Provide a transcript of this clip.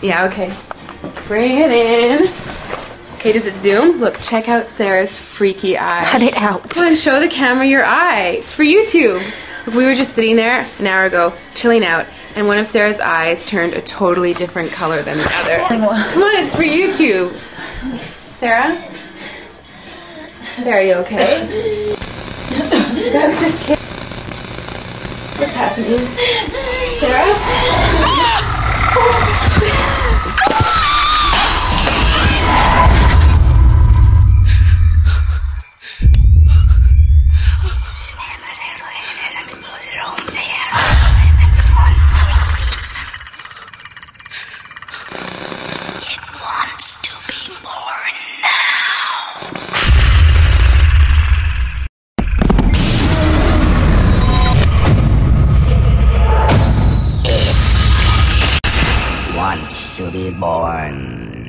Yeah, okay. Bring it in. Okay, does it zoom? Look, check out Sarah's freaky eye. Cut it out. Come on, show the camera your eye. It's for YouTube. Look, we were just sitting there an hour ago, chilling out, and one of Sarah's eyes turned a totally different color than the other. Come on, it's for YouTube. Sarah? Sarah, you okay? That was just kidding. What's happening? Sarah? Wants to be born